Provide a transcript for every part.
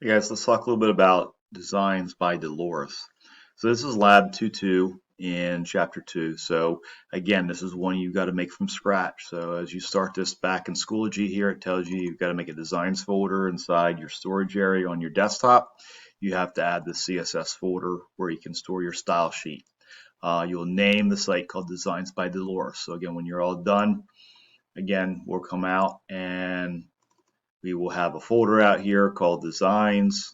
Hey guys, let's talk a little bit about designs by Dolores. So this is Lab 2.2 in Chapter 2. So again, this is one you've got to make from scratch. So as you start this back in Schoology here, it tells you you've got to make a designs folder inside your storage area on your desktop. You have to add the CSS folder where you can store your style sheet. You'll name the site called Designs by Dolores. So again, when you're all done, again, we'll come out and we will have a folder out here called Designs.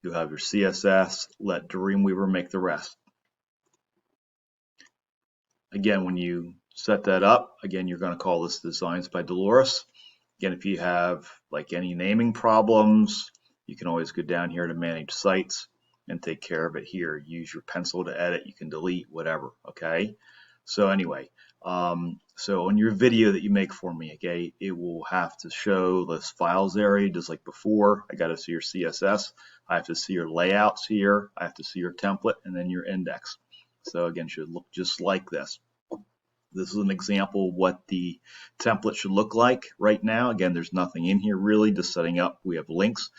You'll have your CSS. Let Dreamweaver make the rest. Again, when you set that up, again, you're going to call this Designs by Dolores. Again, if you have like any naming problems, you can always go down here to Manage Sites and take care of it here. Use your pencil to edit. You can delete whatever. Okay. So anyway, so on your video that you make for me, okay, it will have to show this files area just like before. I got to see your CSS. I have to see your layouts here. I have to see your template and then your index. So again, should look just like this. This is an example of what the template should look like right now. Again, there's nothing in here really, just setting up. We have links.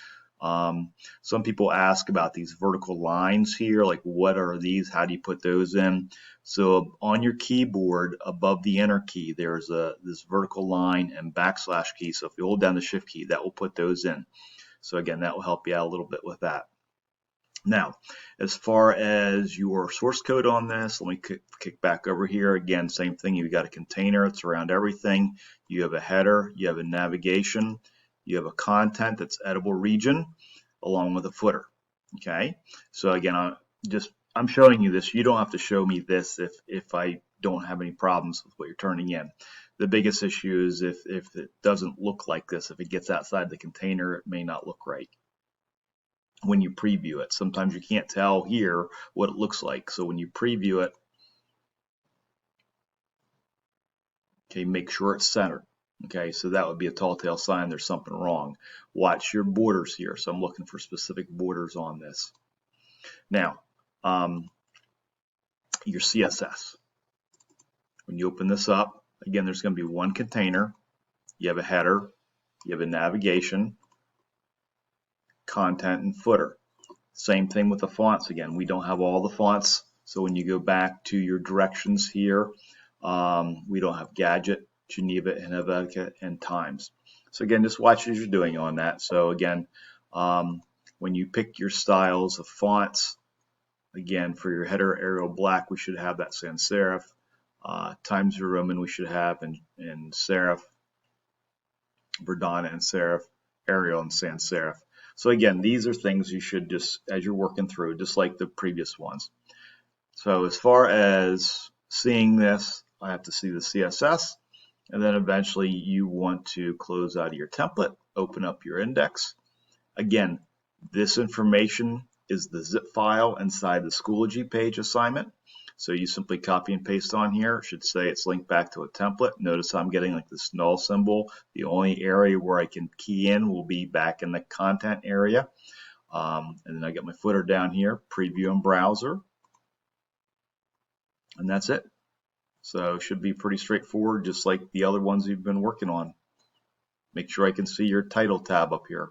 Some people ask about these vertical lines here, like what are these? How do you put those in? So on your keyboard above the enter key, there's this vertical line and backslash key. So if you hold down the shift key, that will put those in. So again, that will help you out a little bit with that. Now, as far as your source code on this, let me kick back over here. Again, same thing. You've got a container. It's around everything. You have a header. You have a navigation. You have a content that's editable region along with a footer. Okay. So again, I'm showing you this. You don't have to show me this if I don't have any problems with what you're turning in. The biggest issue is if it doesn't look like this. If it gets outside the container, it may not look right when you preview it. Sometimes you can't tell here what it looks like. So when you preview it, okay, make sure it's centered. Okay, so that would be a tall tale sign there's something wrong. Watch your borders here. So I'm looking for specific borders on this. Now, your CSS. When you open this up, again, there's going to be one container. You have a header, you have a navigation, content, and footer. Same thing with the fonts. Again, we don't have all the fonts. So when you go back to your directions here, we don't have Gadget, Geneva, and Helvetica, and Times. So again, just watch as you're doing on that. So again, when you pick your styles of fonts, again, for your header Arial Black, we should have that sans serif. Times New Roman, we should have in serif, Verdana and serif, Arial and sans serif. So again, these are things you should just, as you're working through, just like the previous ones. So as far as seeing this, I have to see the CSS, and then eventually you want to close out of your template, open up your index. Again, this information is the zip file inside the Schoology page assignment. So you simply copy and paste on here. It should say it's linked back to a template. Notice I'm getting like this null symbol. The only area where I can key in will be back in the content area. And then I get my footer down here, preview and browser. And that's it. So it should be pretty straightforward, just like the other ones you've been working on. Make sure I can see your title tab up here.